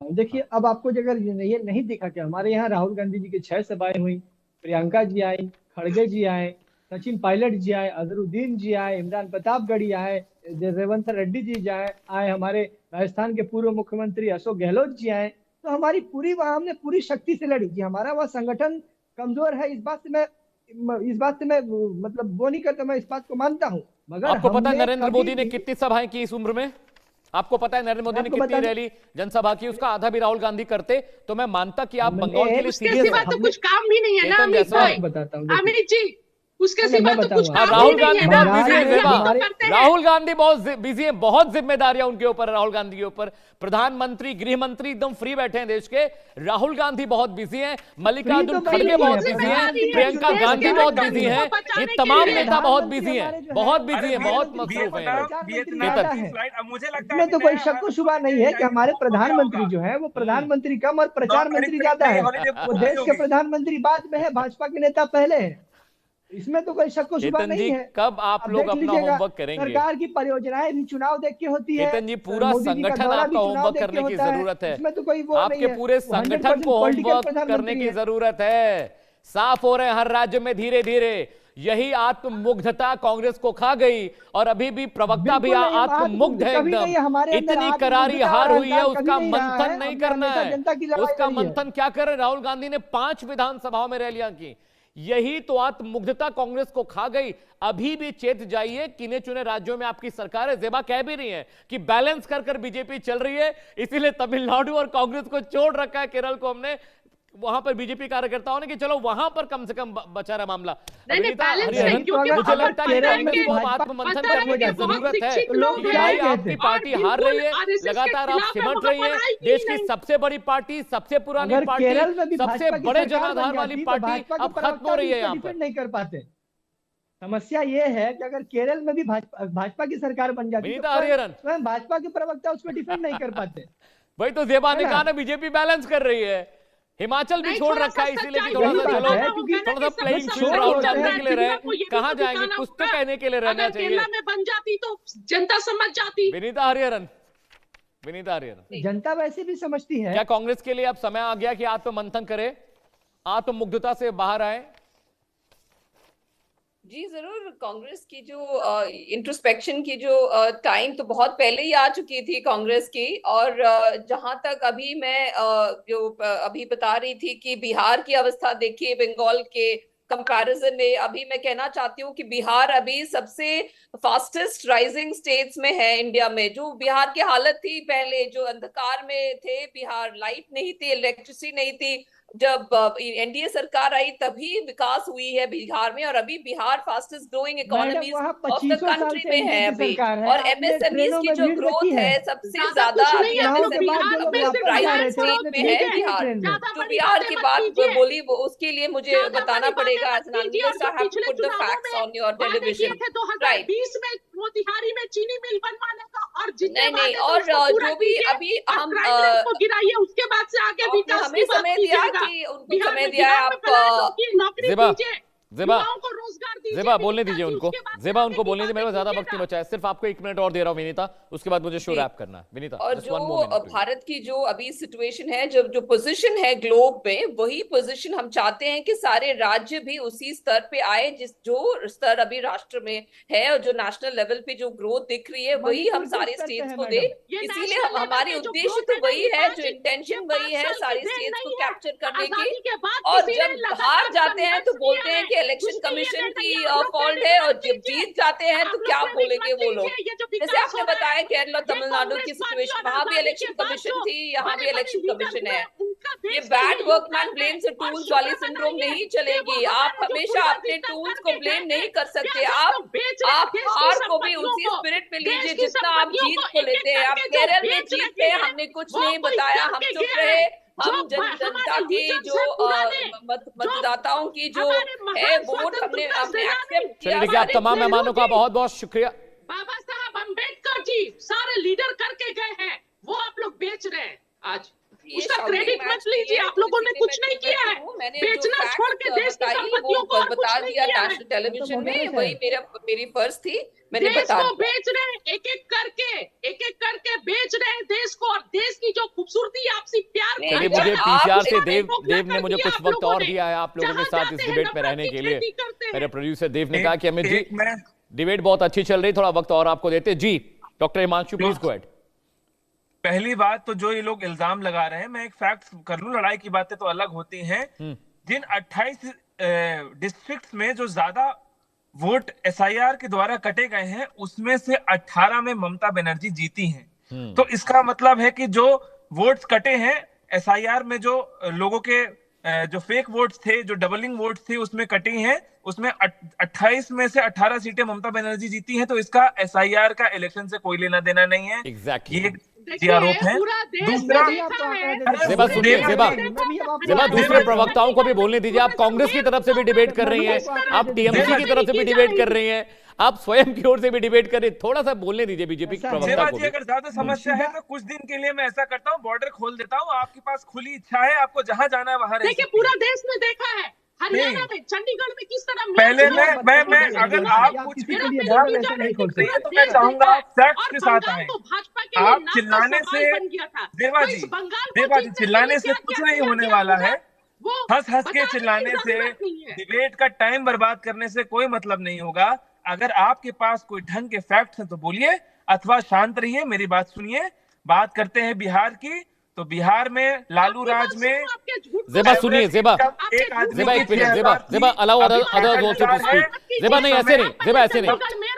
हूँ। देखिए, अब आपको अगर ये नहीं दिखा कि हमारे यहाँ राहुल गांधी जी की 6 सभाएं हुई, प्रियंका जी आई, खड़गे जी आए, सचिन पायलट जी आए, अजहरुद्दीन जी आए, इमरान प्रतापगढ़ी आए, रेवंत रेड्डी जी जाए आए, हमारे राजस्थान के पूर्व मुख्यमंत्री अशोक गहलोत जी आए। तो हमारी पूरी वहां हमने पूरी शक्ति से लड़ी कि हमारा वह संगठन कमजोर है। इस बात से मैं मतलब वो नहीं करता, मैं इस बात को मानता हूँ। मगर आपको पता है हमने नरेंद्र कभी मोदी ने भी, कितनी सभाएं की इस उम्र में? आपको पता है नरेंद्र मोदी मैं ने आपको कितनी बता दूं, रैली जनसभा की? उसका आधा भी राहुल गांधी करते तो मैं मानता कि आप बंगाल के हमने लिए उसके सीरियस सिवा हैं। तो कुछ काम भी नहीं है ना चेतन अमित मैं जायसवाल, भाई। आपको बताता हूँ, देखिए। अमित जी, उसके नहीं नहीं, सिवा मैं तो कुछ बताऊंगा हाँ आपको। काम ही राहुल नहीं गांधी है ना। बहुत बंगाल बिजी है में जेबा। शादियां तो हमारे, करते हैं। राहुल गांधी बहुत बिजी है, बहुत जिम्मेदारियां उनके ऊपर, राहुल गांधी के ऊपर। प्रधानमंत्री, गृह मंत्री एकदम फ्री बैठे हैं देश के। राहुल गांधी बहुत बिजी हैं, फ्री मल्लिकार्जुन तो भाई खड़गे नहीं है बहुत बिजी हैं, प्रधानमंत्री का प्रियंका चुनाव देश के गांधी प्रचार बहुत मंत्री बिजी है। को हैं, ये बचाने के तमाम लिए। नेता बहुत प्रधानमंत्री बिजी हैं, हमारे जो है, बहुत बिजी अरे हैं, बहुत प्रधानमंत्री मसरूफ हैं ये वियतनाम लोग। प्रचार मंत्री वियतनाम ज्यादा चेतन, की है। फ्लाइट, अब मुझे लगता है इसमें अभी तो कोई नया शक व शुबा हॉलीडे नहीं है कि जाएगी हमारे तो क्या प्रधानमंत्री होगा? जो है वो हम्म। प्रधानमंत्री कम और 9 प्रचार तारीख मंत्री को एक ज्यादा नई है। हॉलीडे वो घोषित देश के होगी। प्रधानमंत्री बाद में है, भाजपा के नेता पहले है। इसमें तो कोई शक व शुबा चेतन नहीं जी है। कब आप अब लोग देख अपना लीजिएगा, होमवर्क करेंगे? सरकार की परियोजनाएं भी चुनाव देख के होती है। चेतन जी पूरा मोदी जी का संगठन दौरा भी आपका चुनाव होमवर्क देख के करने की होता है। जरूरत है। इसमें तो कोई वो नहीं आपके है। पूरे वो संगठन को 100% पॉलिटिकल होमवर्क करने प्रधानमंत्री की है। जरूरत है। साफ हो रहे हैं हर राज्य में धीरे धीरे। यही आत्ममुग्धता कांग्रेस को खा गई और अभी भी प्रवक्ता भी बिल्कुल नहीं, हम आत्ममुग्ध आत्ममुग्ध है कभी एकदम। नहीं है, हमारे अंदर इतनी करारी आत्ममुग्धता और हार हुई है, अहंकार कभी उसका नहीं रहा मंथन है। नहीं हमने करना हमेशा है। जनता की लड़ाई उसका लड़ी है। मंथन क्या कर रहे? राहुल गांधी ने 5 विधानसभाओं में रैलियां की। यही तो आत्ममुग्धता कांग्रेस को खा गई। अभी भी चेत जाइए, किने चुने राज्यों में आपकी सरकार है। जेबा कह भी रही है कि बैलेंस कर कर बीजेपी चल रही है, इसीलिए तमिलनाडु और कांग्रेस को छोड़ रखा है, केरल को हमने, वहां पर बीजेपी कार्यकर्ताओं ने कि चलो वहां पर कम से कम बचा रहा मामला। नहीं नहीं, अभिनेता बैलेंस नहीं, हरिहरन, क्योंकि मुझे आपको लगता है कि पता है कांग्रेस कि को अब भाजपा आत्ममंथन पता है करने कि की बहुत जरूरत है शिक्षित तो लोग कि लोग क्या भाई हैं कहते आपकी हैं? और पार्टी हार बिल्कुल रही है, आरएसएस के लगातार आप खिलाफ है, सिमट वहां रही पर है। आएगी देश ही की नहीं। सबसे बड़ी पार्टी, सबसे पुरानी अगर पार्टी, केरल में भी सबसे भाजपा की बड़े सरकार बन जनाधार वाली जाती तो पार्टी भाजपा के अब खत्म प्रवक्ता हो भी रही है उसको यहां पर। डिफेंड नहीं कर पाते। समस्या ये है कि अगर केरल में भी भाजपा की सरकार बन जाती तो विनीता हरिहरन, स्वयं भाजपा के प्रवक्ता उसको डिफेंड नहीं कर पाते, वही तो जेबा है ने ना? कहा ना, बीजेपी बैलेंस कर रही है। हिमाचल भी नहीं, छोड़ थोड़ा रखा सा है इसीलिए कि सच्चाई थोड़ा भी यही सा बात चलो, दिखाना है, क्योंकि होगा ना थोड़ा सा कि सब प्लेइंग सब फील्ड शोर राहुल चल होते रहा गांधी हैं। है, के लिए रहे। जनता को ये भी कहां तो जाएंगे? दिखाना कुछ तो होगा। कहने के लिए रहना अगर चाहिए। केरला में बन जाती तो जनता समझ जाती। विनीता हरिहरन, विनीता हरिहरन, जनता वैसे भी समझती है। क्या कांग्रेस के लिए अब समय आ गया कि आत्ममंथन करे, आत्ममुग्धता से बाहर आए? जी जरूर। कांग्रेस की जो इंट्रोस्पेक्शन की जो टाइम तो बहुत पहले ही आ चुकी थी कांग्रेस की। और जहां तक अभी मैं अभी बता रही थी कि बिहार की अवस्था देखिए, बंगाल के कंपैरिजन में अभी मैं कहना चाहती हूँ कि बिहार अभी सबसे फास्टेस्ट राइजिंग स्टेट्स में है इंडिया में। जो बिहार की हालत थी पहले, जो अंधकार में थे बिहार, लाइट नहीं थी, इलेक्ट्रिसिटी नहीं थी, जब एनडीए सरकार आई तभी विकास हुई है बिहार में। और अभी Bihar fastest growing madam, economies वहाँ ऑफ द 2500 साल कंट्री से में एनडीए है की अभी। सरकार है। और आपने एमएसएमईज ट्रेनों की में जो भीड़ देखी ग्रोथ है? है सबसे ज्यादा ज्यादा कुछ नहीं अभी है, चुनाव तो के बाद जो बिहार लोग में एमएसएमई सिर्फ वापस जा राइजिंग रहे थे, स्टेट आपने विधानसभा में ट्रेन है कीजिए। देखी बिहार। ट्रेन में? ज्यादा जो बड़ी बिहार बातें की मत बात कीजिए, बोली वो उसके लिए मुझे ज्यादा बताना बड़ी बातें पड़ेगा, मत कीजिए। और एनालिस्ट जो आई हैव टू पिछले पुट द चुनावों फैक्ट्स में ऑन योर वादे किए टेलीविजन। थे राइट। 2020 में मोतिहारी में चीनी मिल बनवाने का, और जितने नहीं नहीं, वादे थे और उसको पूरा जो भी कीजिए। अभी और हम क्राइम रेट को गिराइए, उसके बाद से आगे आपने विकास हमें की बात समय दिया कीजिएगा। कि उनको बिहार समय में दिया है बिहार में पढ़ाई तो की, नौकरी जेबा, दीजिए, जेबा, युवाओं को रोजगार दीजिए। जेबा बोलने विनीता दीजिए जी, उनको, उसके बाद से जेबा आगे उनको की बोलने दीजिए, मेरे बातें पास ज्यादा वक्त नहीं कीजिएगा। बचा है, सिर्फ आपको 1 मिनट और दे रहा हूं विनीता, उसके बाद मुझे शो जी। रैप करना है। विनीता और जस्ट जो 1 मोर मिनट। भारत की जो अभी सिचुएशन है, जब जो पोजीशन है ग्लोब में, वही पोजीशन हम चाहते हैं कि सारे राज्य भी उसी स्तर पे आए जिस जो स्तर अभी राष्ट्र में है। और जो नेशनल लेवल पे जो ग्रोथ दिख रही है वही हम मणिपुर किस सारे स्तर पे स्टेट्स है को दे। मैडम? ये इसीलिए नेशनल लेवल हमारी पे जो उद्देश्य ग्रोथ तो है ना, वही है, जो ये इंटेंशन वही 5 है, साल की सारे देन स्टेट्स को नहीं है। कैप्चर करने की। आजादी के बाद और किसी ने जब हार लगातार जाते हैं तो संघर्ष बोलते किया हैं है, कि इलेक्शन उसमें ये कमीशन की निर्णय आप लोग फॉल्ट क्रेडिट है, मत और जब लीजिए। जीत जाते हैं तो आप लोग क्या क्रेडिट बोलेंगे मत वो लीजिए, लोग। ये जो जैसे विकास आपने हो रहा बताया है, केरला ये तमिलनाडु की कांग्रेस पार्टी सिचुएशन, और वहां भी आजादी के इलेक्शन बाद कमीशन जो थी, यहाँ भी बड़े बड़े इलेक्शन लीडर कमीशन हुए, है। उनका ये देश के बैड लिए वर्कमैन योगदान है। ब्लेम्स और टूल्स वाली शुक्र सिंड्रोम मनाइए नहीं कि वो चलेगी। आप हमारे जो हमेशा पूर्वज अपने इतना टूल्स को करके गए ब्लेम हैं, नहीं कर सकते। देश को बेच रहे हैं, आप देश की हार को भी संपत्तियों उसी को, स्पिरिट में देश लीजिए की जितना आप संपत्तियों जीत को को एक एक लेते हैं। आप करके जो केरल में बेच जीत रहे पे हैं, हमने कुछ वो नहीं कोई बताया, हम करके चुप गया रहे। है। जो हम जनता हमारे की लीडर्स जो हैं पुराने, जो मतदाताओं की जो हमारे है महान वोट हमने स्वतंत्रता हमने सेनानी एक्सेप्ट चलिए किया देखिए, आप सारे तमाम नेहरू मेहमानों का जी, बहुत बहुत शुक्रिया। बाबा साहब अम्बेडकर जी, सारे लीडर करके गए हैं, वो आप लोग बेच रहे हैं। आज ये उसका शॉकिंग क्रेडिट मैच मत लीजिए, नहीं है, आप लोगों ने इसीलिए कुछ मैं नहीं किया है, मैंने जो बेचना छोड़ के फैक्ट देश की बताई संपत्तियों वो को और बता कुछ नहीं दिया किया है। नेशनल टेलीविजन में, बहुत वही मेरी फर्ज थी, मैंने देश बता को दिया। बेच रहे हैं, एक एक करके बेच रहे हैं देश को, और देश की जो खूबसूरती आपसी प्यार नहीं, चलिए, जब मुझे आप पीसीआर से इसमें देव ने मुझे कुछ वक्त और दिया है आप लोगों के साथ इस डिबेट में रहने के लिए। मेरे प्रोड्यूसर देव ने कहा कि अमित जी डिबेट बहुत अच्छी चल रही, थोड़ा वक्त और आपको देते। जी doctor Himanshu please go ahead. पहली बात तो जो ये लोग इल्जाम लगा रहे हैं, मैं एक फैक्ट कर लूं, लड़ाई की बातें तो अलग होती हैं। जिन 28 डिस्ट्रिक्ट्स में जो ज्यादा वोट एसआईआर के द्वारा कटे गए हैं, उसमें से 18 में ममता बनर्जी जीती हैं। तो इसका मतलब है कि जो वोट्स कटे हैं एसआईआर में, जो लोगों के जो फेक वोट्स थे, जो डबलिंग वोट्स थे, उसमें कटी हैं, उसमें 28 में से 18 सीटें ममता बनर्जी जीती हैं। तो इसका एसआईआर का इलेक्शन से कोई लेना देना नहीं है। एग्जैक्टली ये आरोप है। दूसरा, जेबा सुनिए, जेबा दूसरे प्रवक्ताओं को भी बोलने दीजिए। आप कांग्रेस की तरफ से भी डिबेट कर रही हैं, आप टीएमसी की तरफ से भी डिबेट कर रही हैं, आप स्वयं की ओर से भी डिबेट कर रही हैं। थोड़ा सा बोलने दीजिए बीजेपी के प्रवक्ता को भी। अगर ज्यादा समस्या है तो कुछ दिन के लिए मैं ऐसा करता हूँ, बॉर्डर खोल देता हूँ, आपके पास खुली इच्छा है, आपको जहां जाना है वहां देखिए पूरा देश ने देखा है, हरियाणा में, चंडीगढ़ में किस तरह पहले मैं अगर आप कुछ भी नहीं खोल सकते तो मैं चाहूंगा आप फैक्ट्स के साथ आए। आप चिल्लाने से, देवा जी चिल्लाने से कुछ नहीं होने वाला है। हंस के चिल्लाने से, डिबेट का टाइम बर्बाद करने से कोई मतलब नहीं होगा। अगर आपके पास कोई ढंग के फैक्ट्स हैं तो बोलिए, अथवा शांत रहिए, मेरी बात सुनिए। बात करते हैं बिहार की, तो बिहार में लालू राज में, जेबा सुनिए, जेबा एक minute, Zeba allow others also to speak. Zeba नहीं, ऐसे नहीं, जेबा ऐसे नहीं,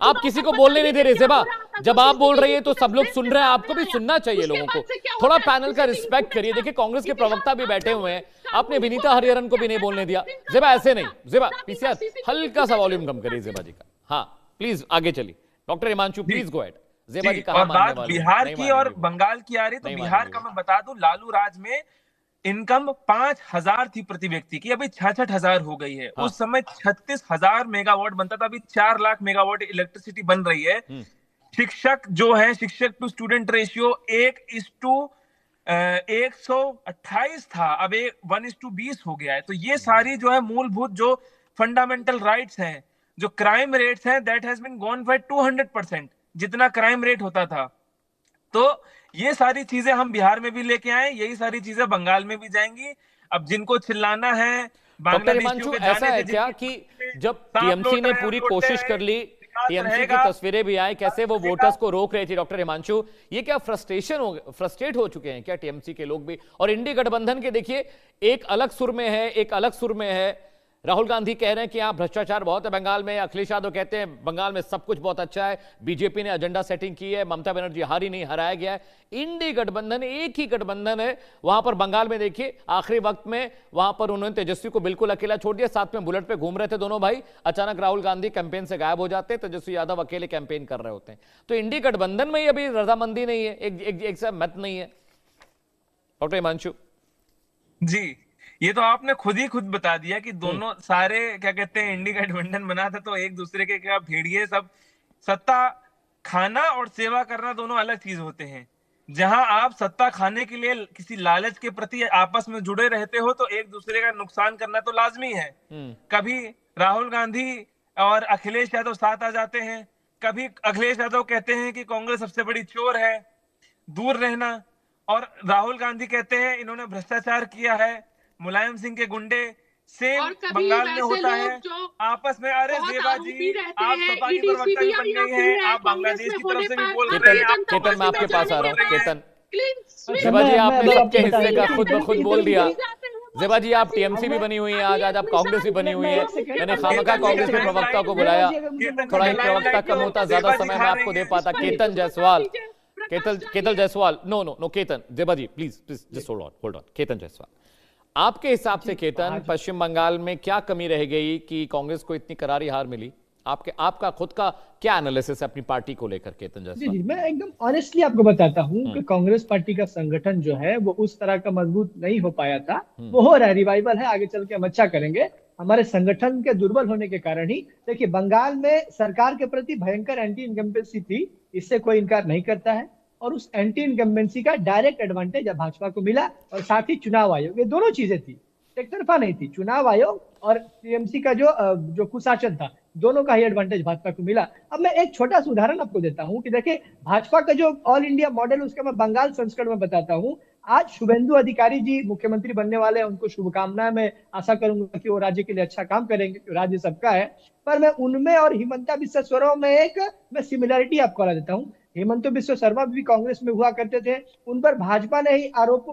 आप किसी को बोलने नहीं दे रहे। जेबा जब आप बोल रही है तो सब लोग सुन रहे हैं, आपको भी सुनना चाहिए लोगों को। थोड़ा पैनल का रिस्पेक्ट करिए। देखिए कांग्रेस के प्रवक्ता भी बैठे हुए हैं, आपने विनीता हरिहरन को भी नहीं बोलने दिया। जेबा ऐसे नहीं, जेबा पीसीआर हल्का सा वॉल्यूम कम करिए जेबा जी का। हाँ प्लीज आगे चलिए। Doctor Himanshu please go ahead. जेबा जी कहा बात बिहार की और बंगाल की आ रही, तो बिहार का मैं बता दूं, लालू राज में इनकम 5,000 थी प्रति व्यक्ति की, अभी 66,000 हो गई है। उस समय 36,000 मेगावाट बनता था, अभी 4 लाख मेगावाट इलेक्ट्रिसिटी बन रही है। शिक्षक जो है, शिक्षक टू स्टूडेंट रेशियो 1:128 था, अब 1:20 हो गया है। तो ये सारी जो है मूलभूत जो फंडामेंटल राइट्स हैं, जो क्राइम रेट्स हैं, that has been gone by 200%, जितना क्राइम रेट होता था। तो ये सारी चीजें हम बिहार में भी लेके आए, यही सारी चीजें बंगाल में भी जाएंगी। अब जिनको चिल्लाना है, डॉक्टर हिमांशु ऐसा है क्या कि जब टीएमसी ने पूरी कोशिश कर ली, टीएमसी की तस्वीरें भी आई, कैसे वो वोटर्स को रोक रहे थे, डॉक्टर हिमांशु ये क्या फ्रस्ट्रेट हो चुके हैं क्या टीएमसी के लोग भी? और इंडी गठबंधन के देखिए एक अलग सुर में है, एक अलग सुर में है। राहुल गांधी कह रहे हैं कि यहाँ भ्रष्टाचार बहुत है बंगाल में, अखिलेश यादव कहते हैं बंगाल में सब कुछ बहुत अच्छा है, बीजेपी ने एजेंडा सेटिंग की है, ममता बनर्जी हारी नहीं, हराया गया है। इंडी गठबंधन एक ही गठबंधन है वहां पर बंगाल में। देखिए आखिरी वक्त में वहां पर उन्होंने तेजस्वी को बिल्कुल अकेला छोड़ दिया, साथ में बुलेट पे घूम रहे थे दोनों भाई, अचानक राहुल गांधी कैंपेन से गायब हो जाते, तेजस्वी यादव अकेले कैंपेन कर रहे होते हैं। तो इंडी गठबंधन में ही अभी रजामंदी नहीं है, एक मत नहीं है। डॉक्टर हिमांशु जी, ये तो आपने खुद बता दिया कि दोनों सारे क्या कहते हैं, इंडी गठबंधन बना था तो एक दूसरे के क्या भेड़िए सब। सत्ता खाना और सेवा करना दोनों अलग चीज होते हैं। जहां आप सत्ता खाने के लिए किसी लालच के प्रति आपस में जुड़े रहते हो तो एक दूसरे का नुकसान करना तो लाजमी है। कभी राहुल गांधी और अखिलेश यादव साथ आ जाते हैं, कभी अखिलेश यादव कहते हैं कि कांग्रेस सबसे बड़ी चोर है, दूर रहना, और राहुल गांधी कहते हैं इन्होंने भ्रष्टाचार किया है, मुलायम सिंह के गुंडे। सेम बंगाल में होता है आपस में। अरे जेबा जी, आप सपा की प्रवक्ता भी बन गई हैं, आप बांग्लादेश की तरफ से भी बोल रहे हैं। केतन मैं आपके पास आ रहा हूँ। केतन, जेबा जी आपने सबके हिस्से का खुद ब खुद बोल दिया। जेबा जी आप टीएमसी भी बनी हुई है, आज आप कांग्रेस भी बनी हुई है। मैंने खामखा कांग्रेस के प्रवक्ता को बुलाया, थोड़ा एक प्रवक्ता कम होता, ज्यादा समय मैं आपको दे पाता। Ketan Jaiswal, Ketan Jaiswal, no Ketan, Zeba ji please just hold on. Ketan Jaiswal, आपके हिसाब से केतन, पश्चिम बंगाल में क्या कमी रह गई कि कांग्रेस को इतनी करारी हार मिली? आपका खुद का क्या एनालिसिस है अपनी पार्टी को लेकर केतन जायसवाल? जी, मैं एकदम ऑनेस्टली आपको बताता हूँ कि कांग्रेस पार्टी का संगठन जो है वो उस तरह का मजबूत नहीं हो पाया था। वो हो रहा है, रिवाइवल है, आगे चल के हम अच्छा करेंगे। हमारे संगठन के दुर्बल होने के कारण ही देखिए बंगाल में सरकार के प्रति भयंकर एंटी इनकम्बेंसी थी, इससे कोई इनकार नहीं करता है। और उस एंटी इनकम्बेंसी का डायरेक्ट एडवांटेज अब भाजपा को मिला, और साथ ही चुनाव आयोग, ये दोनों चीजें थी, एक तरफा नहीं थी। चुनाव आयोग और टीएमसी का जो कुशासन था, दोनों का ही एडवांटेज भाजपा को मिला। अब मैं एक छोटा सा उदाहरण आपको देता हूं कि देखिए भाजपा का जो ऑल इंडिया मॉडल, उसका मैं बंगाल संस्करण में बताता हूं। आज शुभेंदु अधिकारी जी मुख्यमंत्री बनने वाले हैं, उनको शुभकामनाएं, मैं आशा करूंगा कि वो राज्य के लिए अच्छा काम करेंगे, राज्य सबका है। पर मैं उनमें और हिमंता बिस्वा शर्मा में एक मैं सिमिलरिटी आपको बता देता हूँ। हेमंत बिस्वा शर्मा भी कांग्रेस में हुआ करते थे, उन पर भाजपा ने ही आरोप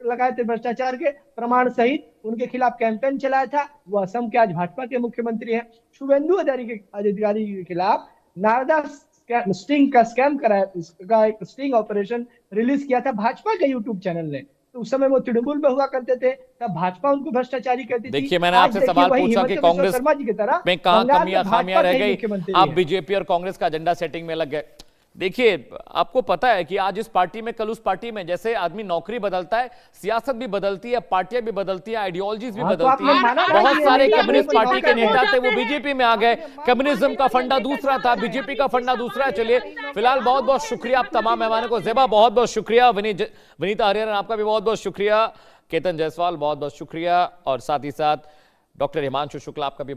लगाए थे भ्रष्टाचार के प्रमाण सहित, उनके खिलाफ कैंपेन चलाया था। वो असम के आज भाजपा के मुख्यमंत्री हैं। शुभेंदु अधिकारी के खिलाफ नारदा स्टिंग का स्कैम कराया, इसका एक स्टिंग ऑपरेशन रिलीज किया था भाजपा के यूट्यूब चैनल ने। तो उस समय वो तृणमूल में हुआ करते थे, तब भाजपा उनको भ्रष्टाचारी करती थी। देखिए मैंने आपसे सवाल पूछा कि कांग्रेस शर्मा जी की तरह में कहां कमियां खामियां रह गई, आप है। बीजेपी और कांग्रेस का एजेंडा सेटिंग में लग गए। देखिए आपको पता है कि आज इस पार्टी में कल उस पार्टी में, जैसे आदमी नौकरी बदलता है, सियासत भी बदलती है, पार्टियां भी बदलती हैं, आइडियोलॉजीज भी बदलती हैं। बहुत सारे कम्युनिस्ट पार्टी के नेता थे वो बीजेपी में आ गए, कम्युनिज्म का फंडा दूसरा था, बीजेपी का फंडा दूसरा है। चलिए फिलहाल बहुत बहुत शुक्रिया आप तमाम मेहमानों को। ज़ेबा बहुत बहुत शुक्रिया, विनीता हरिहरन आपका भी बहुत बहुत शुक्रिया, केतन जायसवाल बहुत बहुत शुक्रिया, और साथ ही साथ डॉक्टर हिमांशु शुक्ला आपका भी